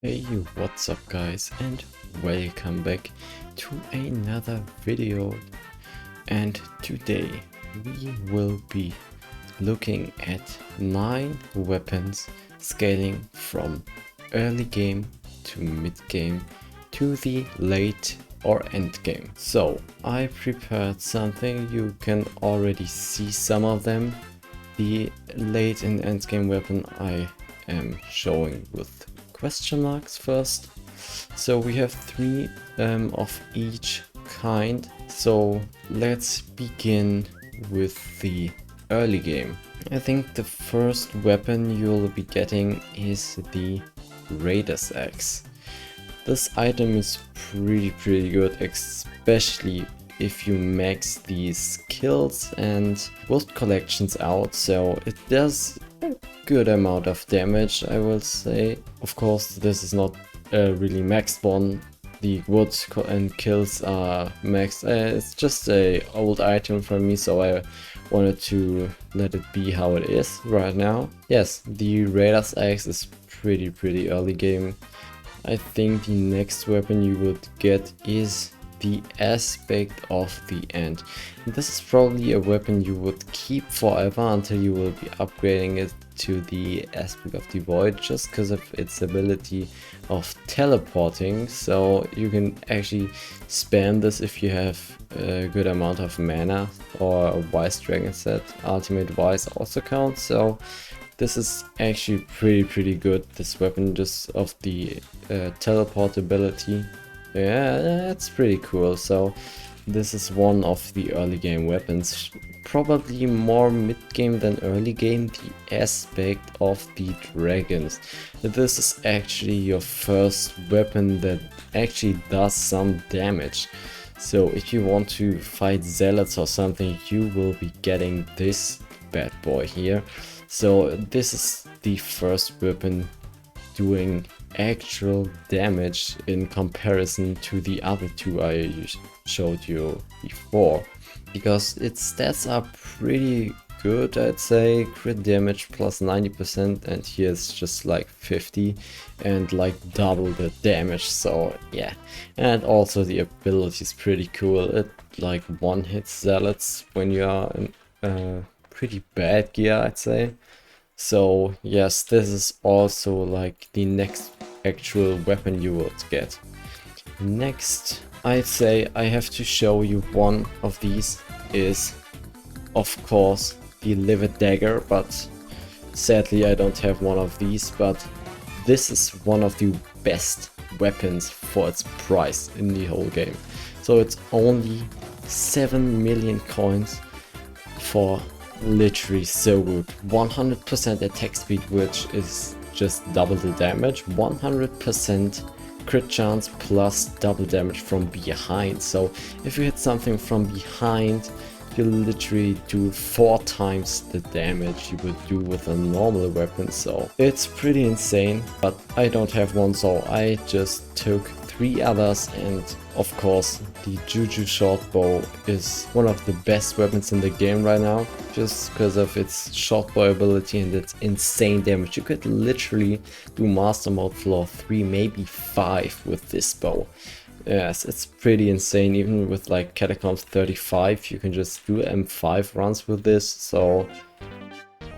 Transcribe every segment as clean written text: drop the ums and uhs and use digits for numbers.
Hey, what's up guys, and welcome back to another video. And today we will be looking at 9 weapons scaling from early game to mid game to the late or end game. So I prepared something. You can already see some of them. The late and end game weapon I am showing with question marks first. So we have 3 of each kind. So let's begin with the early game. I think the first weapon you'll be getting is the Daedelus Axe. This item is pretty good, especially if you max these skills and build collections out, so it does a good amount of damage, I will say. Of course, this is not a really maxed one. The wood and kills are maxed. It's just a old item for me, so I wanted to let it be how it is right now. Yes, the Daedelus Axe is pretty early game. I think the next weapon you would get is the Aspect of the End. This is probably a weapon you would keep forever until you will be upgrading it to the Aspect of the Void, just because of its ability of teleporting. So you can actually spam this if you have a good amount of mana, or a Wise Dragon set. Ultimate Wise also counts, so this is actually pretty good, this weapon, just of the teleport ability. Yeah, that's pretty cool. So this is one of the early game weapons, probably more mid game than early game, the Aspect of the Dragons. This is actually your first weapon that actually does some damage. So if you want to fight zealots or something, you will be getting this bad boy here. So this is the first weapon doing actual damage in comparison to the other two I showed you before, because its stats are pretty good, I'd say. Crit damage plus 90%, and here it's just like 50 and like double the damage. So yeah, and also the ability is pretty cool. It like one hits zealots when you are in pretty bad gear, I'd say. So yes, this is also like the next actual weapon you would get. Next, I'd say I have to show you one of these is, of course, the Livid Dagger, but sadly I don't have one of these. But this is one of the best weapons for its price in the whole game. So it's only 7 million coins for literally so good. 100% attack speed, which is just double the damage, 100% crit chance plus double damage from behind. So if you hit something from behind, you literally do 4 times the damage you would do with a normal weapon. So it's pretty insane, but I don't have one, so I just took 3 others. And of course the Juju Shortbow is one of the best weapons in the game right now, just because of its shortbow ability and its insane damage. You could literally do Master Mode floor 3, maybe 5 with this bow. Yes, it's pretty insane. Even with like Catacombs 35, you can just do M5 runs with this. So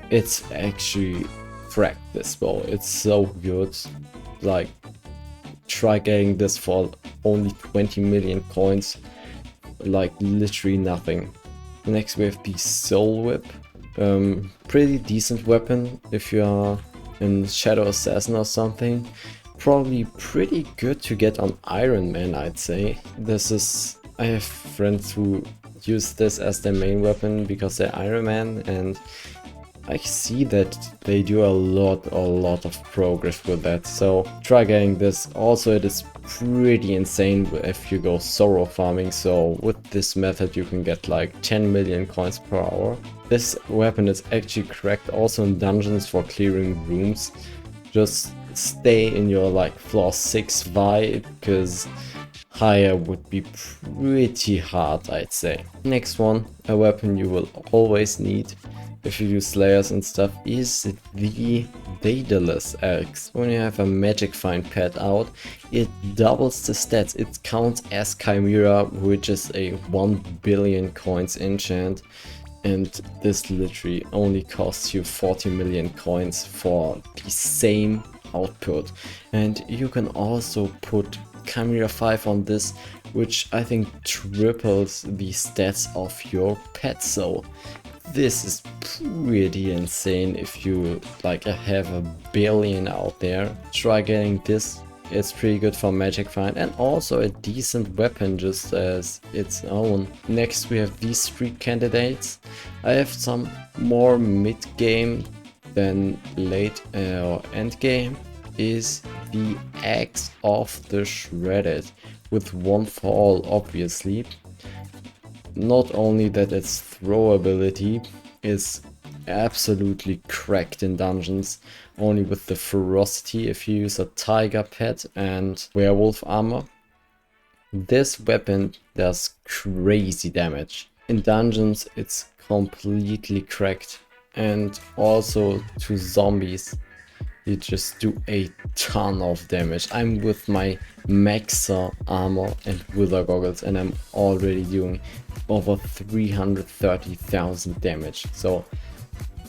it's actually cracked, this bow. It's so good. Like, try getting this for only 20 million coins, like literally nothing. Next we have the Soul Whip. Pretty decent weapon if you are in Shadow Assassin or something. Probably pretty good to get on Iron Man, I'd say. This is, I have friends who use this as their main weapon because they're Iron Man, and I see that they do a lot of progress with that. So try getting this. Also, it is pretty insane if you go sorrow farming. So with this method you can get like 10 million coins per hour. This weapon is actually cracked also in dungeons for clearing rooms. Just stay in your like floor 6 vibe, because higher would be pretty hard, I'd say. Next one, a weapon you will always need, if you use Slayers and stuff, is the Daedelus Axe. When you have a magic find pet out, it doubles the stats. It counts as Chimera, which is a 1 billion coins enchant. And this literally only costs you 40 million coins for the same output. And you can also put Chimera 5 on this, which I think triples the stats of your pet. So this is pretty insane. If you like have a billion out there, try getting this. It's pretty good for magic find and also a decent weapon just as its own. Next we have these 3 candidates. I have some more mid game than late or end game. Is the Axe of the Shredded with 1 for all, obviously. Not only that, its throw ability is absolutely cracked in dungeons, only with the ferocity if you use a tiger pet and werewolf armor. This weapon does crazy damage. In dungeons it's completely cracked, and also to zombies you just do a ton of damage. I'm with my Maxa armor and Wither goggles and I'm already doing over 330,000 damage. So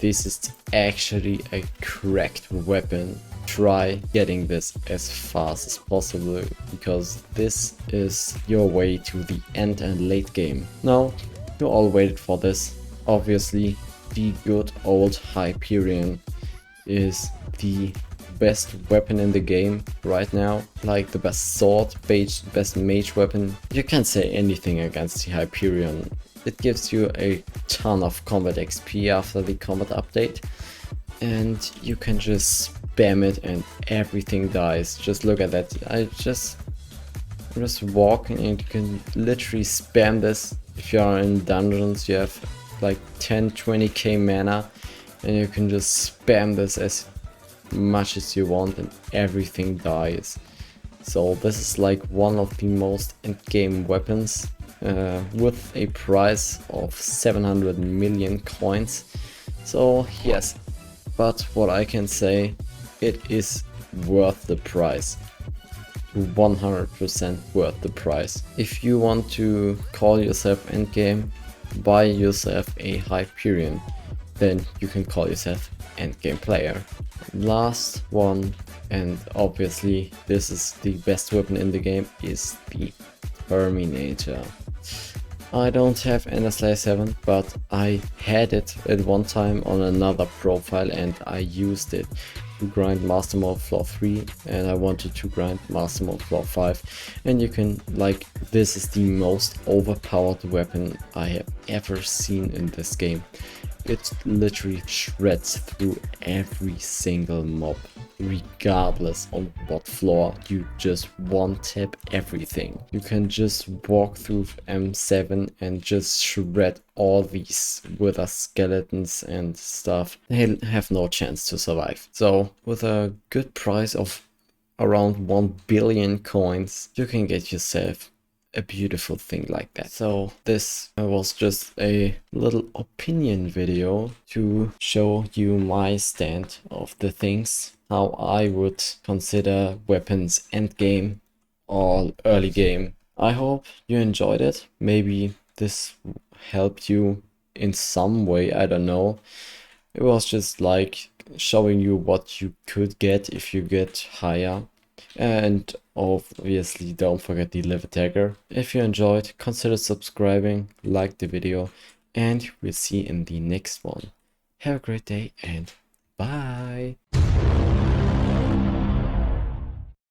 this is actually a cracked weapon. Try getting this as fast as possible, because this is your way to the end and late game. Now, you all waited for this. Obviously, the good old Hyperion is the best weapon in the game right now, like the best sword, best mage weapon. You can't say anything against the Hyperion. It gives you a ton of combat XP after the combat update, and you can just spam it and everything dies. Just look at that. I'm just walking and you can literally spam this. If you are in dungeons, you have like 10-20k mana and you can just spam this as much as you want and everything dies. So this is like one of the most end-game weapons, with a price of 700 million coins. So yes, but what I can say, it is worth the price. 100% worth the price. If you want to call yourself endgame, buy yourself a Hyperion, then you can call yourself endgame player. Last one, and obviously this is the best weapon in the game, is the Terminator. I don't have Slayer 7, but I had it at one time on another profile and I used it to grind Master Mode Floor 3, and I wanted to grind Master Mode Floor 5, and you can, like, this is the most overpowered weapon I have ever seen in this game. It literally shreds through every single mob, regardless on what floor. You just one tap everything. You can just walk through M7 and just shred all these wither skeletons and stuff. They have no chance to survive. So with a good price of around 1 billion coins, you can get yourself a beautiful thing like that. So this was just a little opinion video to show you my stand of the things, how I would consider weapons end game or early game. I hope you enjoyed it. Maybe this helped you in some way, I don't know. It was just like showing you what you could get if you get higher. And obviously don't forget the Livid Dagger. If you enjoyed, consider subscribing, like the video, and we'll see you in the next one. Have a great day and bye!